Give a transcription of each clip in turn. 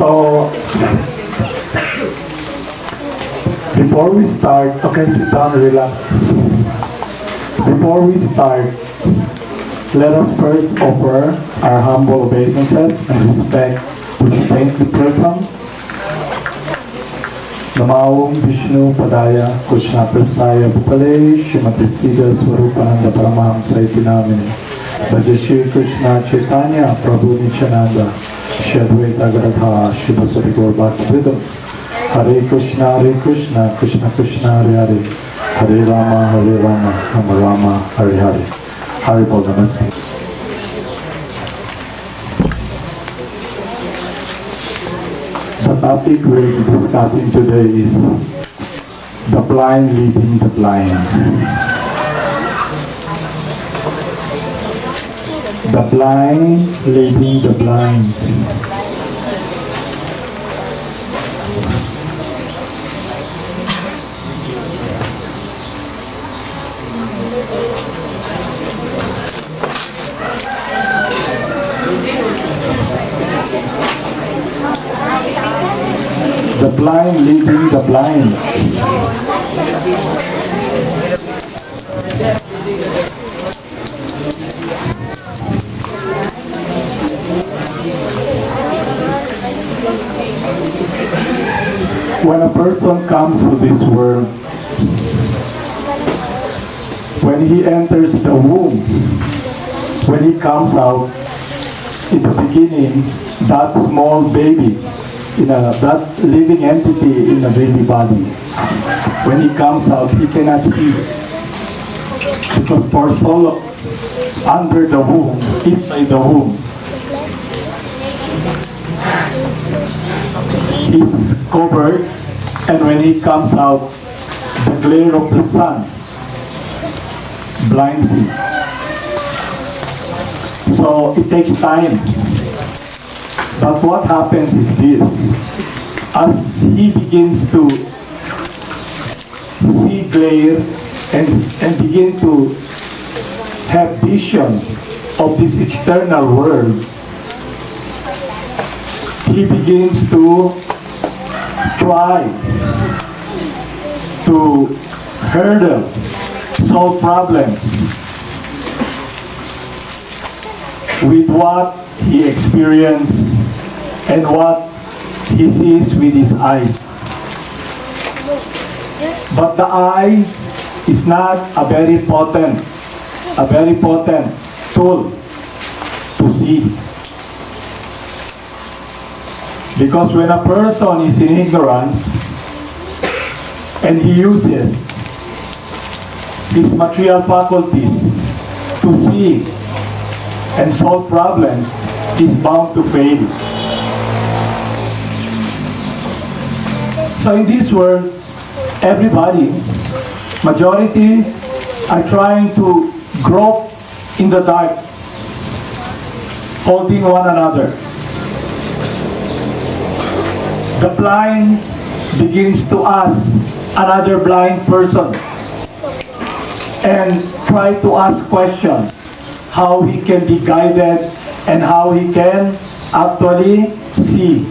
So, before we start, okay, sit down, relax. Before we start, let us first offer our humble obeisances and respect which thank the person. Namaum Vishnu Padaya Krishna Prasaya Bhutale Shrimati Siddha Swarupananda Paramahamsa iti namine Bhaja Shri Krishna Chaitanya Prabhu Nityananda Shri Advaita Gadadha Shri Vasari Gaur Bhaktivedanta Hare Krishna Krishna Krishna Hare Hare Hare Rama Rama Rama Hare Hare Hare Bol Namaste. The topic we'll be discussing today is the blind leading the blind. The blind leading the blind. The blind leading the blind. When a person comes to this world, when he enters the womb, when he comes out, in the beginning, that small baby, that living entity in the baby body, when he comes out, he cannot see. Because for so long, under the womb, inside the womb, he's covered, and when he comes out, the glare of the sun blinds him. So it takes time. But what happens is this: as he begins to see glare and begin to have vision of this external world, he begins to try to hurdle, solve problems with what he experienced and what he sees with his eyes. But the eye is not a very potent tool to see. Because when a person is in ignorance and he uses his material faculties to see and solve problems, he's bound to fail. So in this world, everybody, majority, are trying to grope in the dark, holding one another. The blind begins to ask another blind person and try to ask questions how he can be guided and how he can actually see.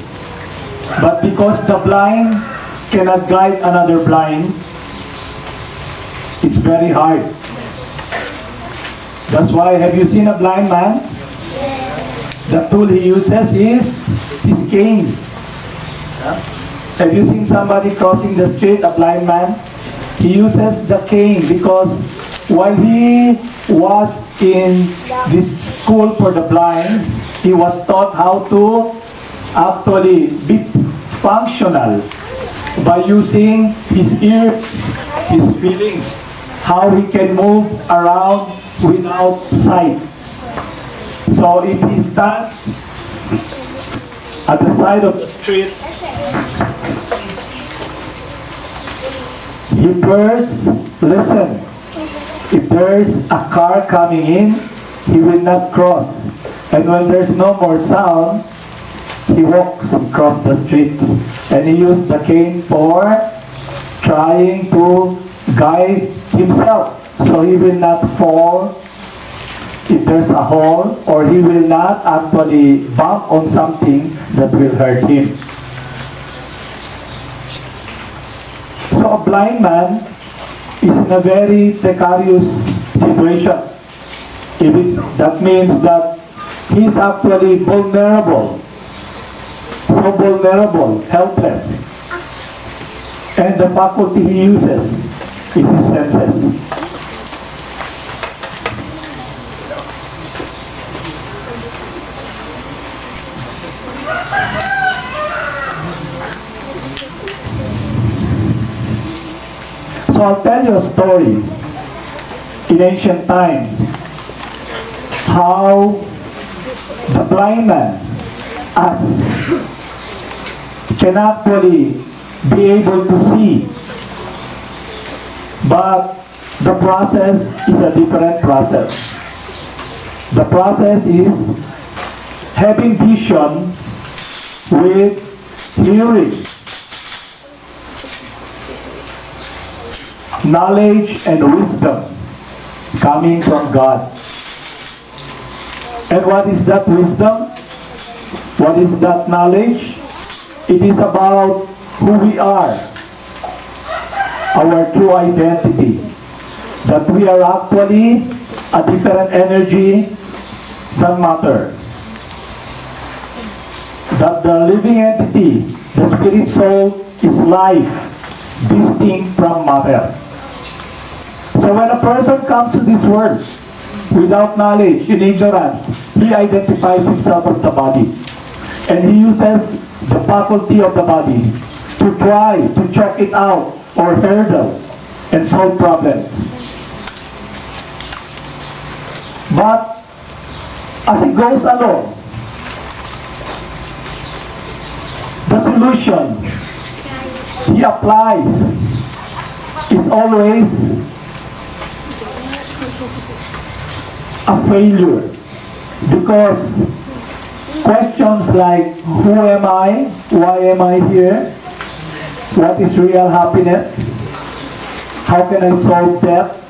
But because the blind cannot guide another blind, it's very hard. That's why, have you seen a blind man? The tool he uses is his cane. Have you seen somebody crossing the street, a blind man? He uses the cane because while he was in this school for the blind, he was taught how to actually be functional by using his ears, his feelings, how he can move around without sight. So if he stands at the side of the street, he first listen. If there's a car coming in, he will not cross. And when there's no more sound, he walks across the street. And he used the cane for trying to guide himself so he will not fall if there's a hole, or he will not actually bump on something that will hurt him. So a blind man is in a very precarious situation. That means that he's actually vulnerable, so vulnerable, helpless. And the faculty he uses is his senses. So I'll tell you a story in ancient times, how the blind man can actually be able to see, but the process is a different process. The process is having vision with hearing, knowledge and wisdom coming from God. And what is that wisdom? What is that knowledge? It is about who we are, our true identity, that we are actually a different energy than matter, that the living entity, the spirit soul, is life distinct from matter. So when a person comes to this world without knowledge, in ignorance, he identifies himself as the body. And he uses the faculty of the body to try to check it out or hurdle and solve problems. But as he goes along, the solution he applies is always a failure, because questions like, who am I? Why am I here? What is real happiness? How can I solve death?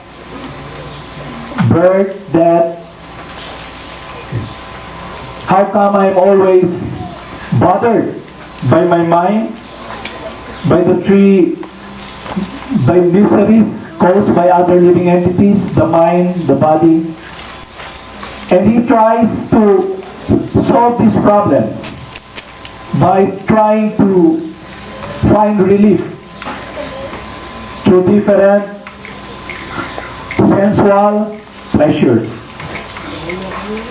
Birth, death? How come I'm always bothered by my mind, by miseries caused by other living entities, the mind, the body? And he tries to solve these problems by trying to find relief through different sensual pleasures,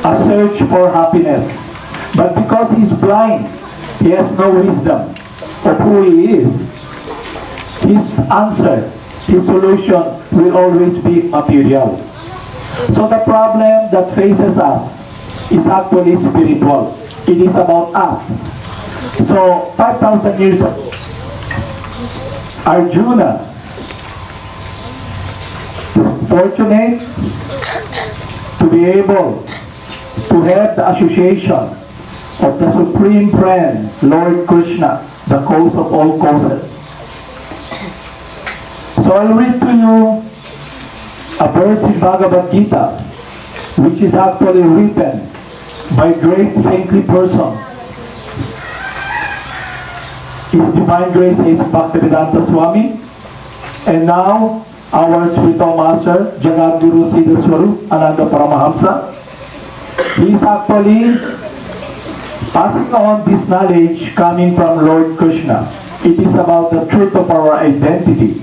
a search for happiness. But because he's blind, he has no wisdom of who he is. His answer, his solution will always be material. So the problem that faces us is actually spiritual. It is about us. So 5,000 years ago, Arjuna is fortunate to be able to have the association of the Supreme Friend, Lord Krishna, the cause of all causes. So I'll read to you a verse in Bhagavad Gita, which is actually written by a great saintly person. His Divine Grace is Bhaktivedanta Swami, and now our spiritual master, Jagadguru Siddha Swarup Ananda Paramahamsa. He is actually passing on this knowledge coming from Lord Krishna. It is about the truth of our identity.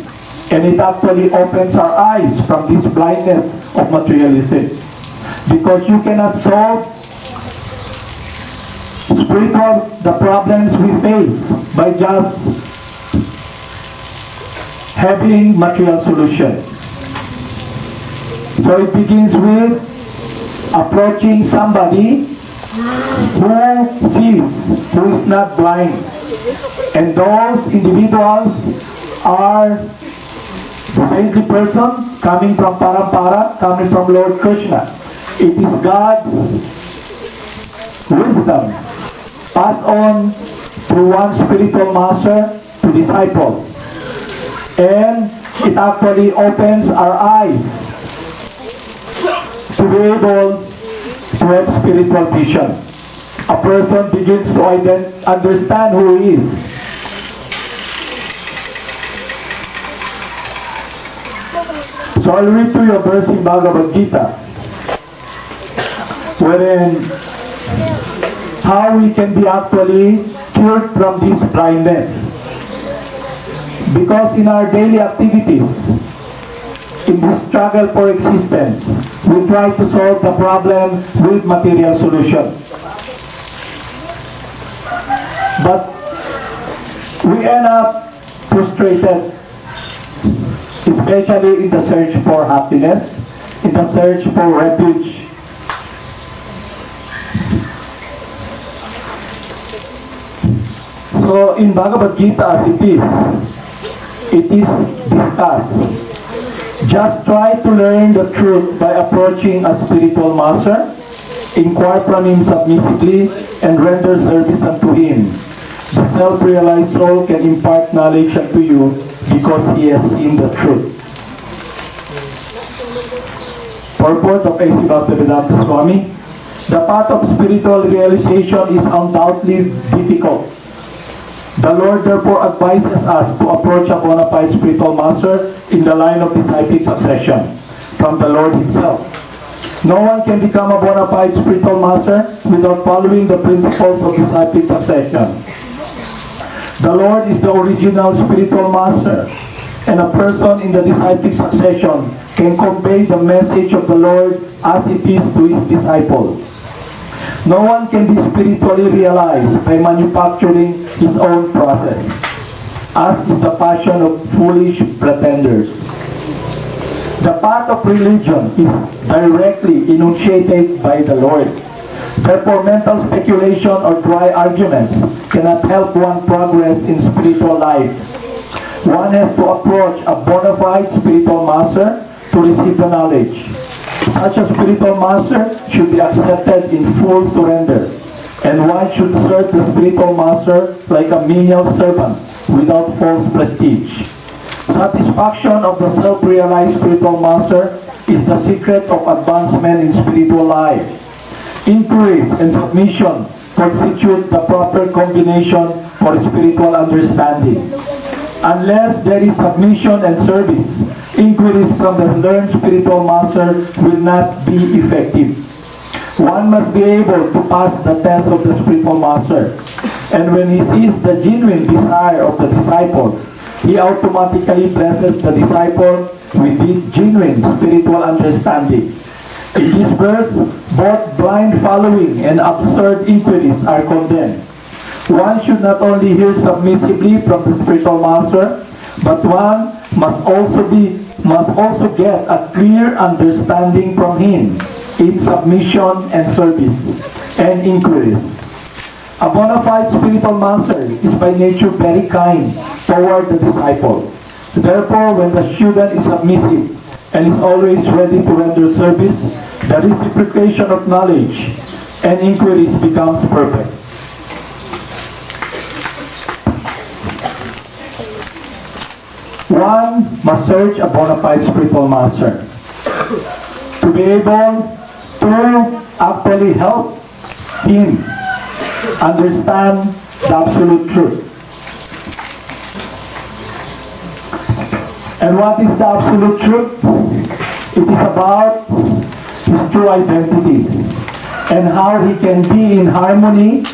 And it actually opens our eyes from this blindness of materialism. Because you cannot solve the problems we face by just having material solution. So it begins with approaching somebody who sees, who is not blind. And those individuals are the saintly person coming from Parampara, coming from Lord Krishna. It is God's wisdom passed on through one spiritual master to disciple. And it actually opens our eyes to be able to have spiritual vision. A person begins to understand who he is. So I'll read to you a verse in Bhagavad Gita, wherein how we can be actually cured from this blindness. Because in our daily activities, in this struggle for existence, we try to solve the problem with material solution. But we end up frustrated, especially in the search for happiness, in the search for refuge. So in Bhagavad Gita as it is discussed. Just try to learn the truth by approaching a spiritual master, inquire from him submissively, and render service unto him. The self-realized soul can impart knowledge unto you because he has seen the truth. Purport of A.C. Bhaktivedanta Swami. The path of spiritual realization is undoubtedly difficult. The Lord therefore advises us to approach a bona fide spiritual master in the line of disciplic succession from the Lord himself. No one can become a bona fide spiritual master without following the principles of disciplic succession. The Lord is the original spiritual master, and a person in the disciplic succession can convey the message of the Lord as it is to his disciple. No one can be spiritually realized by manufacturing his own process, as is the passion of foolish pretenders. The path of religion is directly enunciated by the Lord. Therefore, mental speculation or dry arguments cannot help one progress in spiritual life. One has to approach a bona fide spiritual master to receive the knowledge. Such a spiritual master should be accepted in full surrender, and one should serve the spiritual master like a menial servant without false prestige. Satisfaction of the self-realized spiritual master is the secret of advancement in spiritual life. Inquiries and submission constitute the proper combination for spiritual understanding. Unless there is submission and service, inquiries from the learned spiritual master will not be effective. One must be able to pass the test of the spiritual master, and when he sees the genuine desire of the disciple, he automatically blesses the disciple with his genuine spiritual understanding. In this verse, both blind following and absurd inquiries are condemned. One should not only hear submissively from the spiritual master, but one must also get a clear understanding from him in submission and service and inquiries. A bona fide spiritual master is by nature very kind toward the disciple. Therefore, when the student is submissive and is always ready to render service, the reciprocation of knowledge and inquiries becomes perfect. One must search a bona fide spiritual master to be able to actually help him understand the absolute truth. And what is the absolute truth? It is about his true identity and how he can be in harmony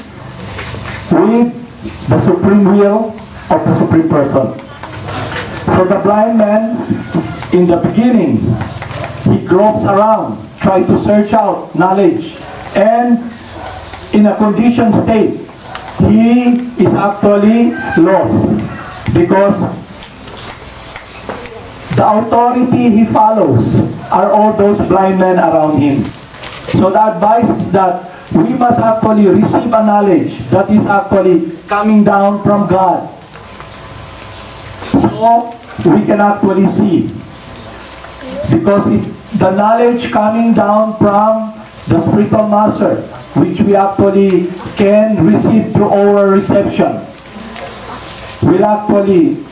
with the supreme will of the supreme person. So the blind man, in the beginning, he gropes around, tries to search out knowledge, and in a conditioned state, he is actually lost because the authority he follows are all those blind men around him. So the advice is that we must actually receive a knowledge that is actually coming down from God. So we can actually see. Because the knowledge coming down from the spiritual master, which we actually can receive through our reception, will actually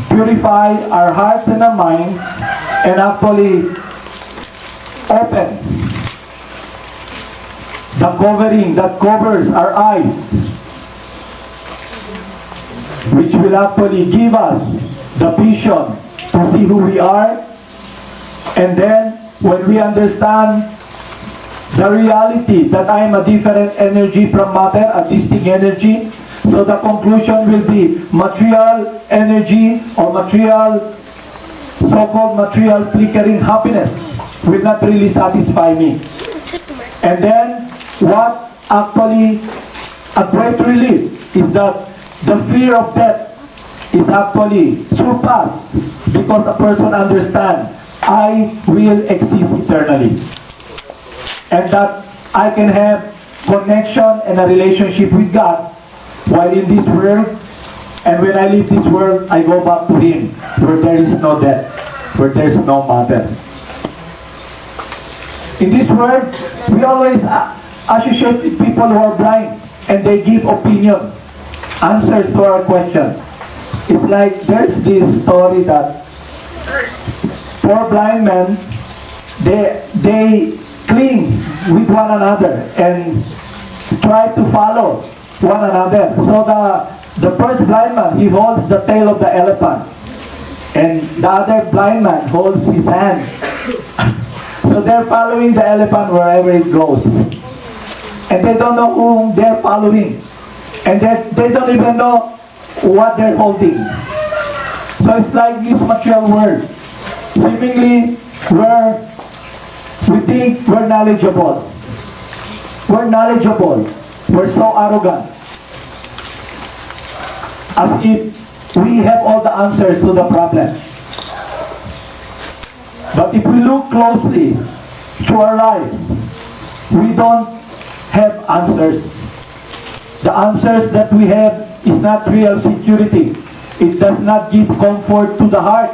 purify our hearts and our minds and actually open covering that covers our eyes, which will actually give us the vision to see who we are. And then, when we understand the reality that I am a different energy from matter, a distinct energy, so the conclusion will be material energy or material, so-called material flickering happiness will not really satisfy me. And then, what actually a great relief is that the fear of death is actually surpassed because a person understands I will exist eternally. And that I can have connection and a relationship with God while in this world. And when I leave this world, I go back to Him, where there is no death, where there is no matter. In this world, we always associate with people who are blind, and they give opinion, answers to our question. It's like there's this story that four blind men, they cling with one another and try to follow one another. So the first blind man, he holds the tail of the elephant, and the other blind man holds his hand. So they're following the elephant wherever it goes. And they don't know whom they're following. And they don't even know what they're holding. So it's like this material world. Seemingly, we think we're knowledgeable. We're knowledgeable. We're so arrogant. As if we have all the answers to the problem. But if we look closely to our lives, we don't have answers. The answers that we have is not real security. It does not give comfort to the heart,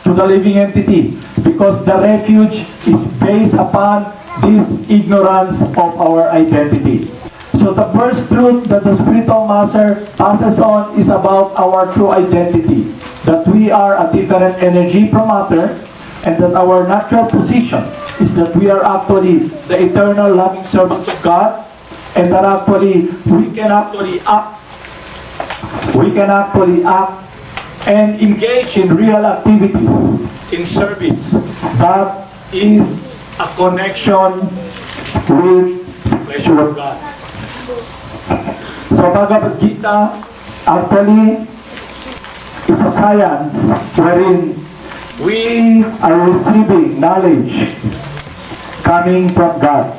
to the living entity, because the refuge is based upon this ignorance of our identity. So the first truth that the spiritual master passes on is about our true identity, that we are a different energy from matter, and that our natural position is that we are actually the eternal loving servants of God, and that actually we can actually act and engage in real activities in service that is a connection with the pleasure of God. So Bhagavad Gita actually is a science wherein we are receiving knowledge coming from God,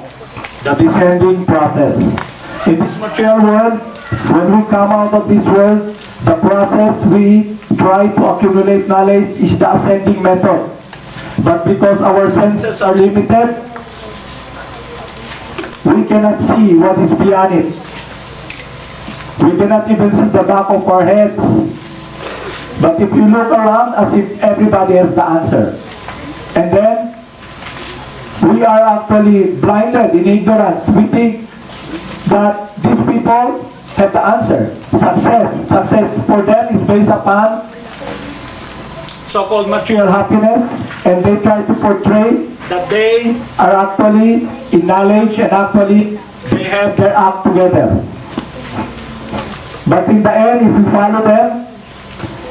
the descending process. In this material world, when we come out of this world, the process we try to accumulate knowledge is the ascending method. But because our senses are limited, we cannot see what is beyond it. We cannot even see the back of our heads. But if you look around, as if everybody has the answer. And then, we are actually blinded in ignorance. We think that these people have the answer. Success for them is based upon so-called material happiness, and they try to portray that they are actually in knowledge and actually they have their act together. But in the end, if we follow them,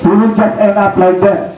we will just end up like them.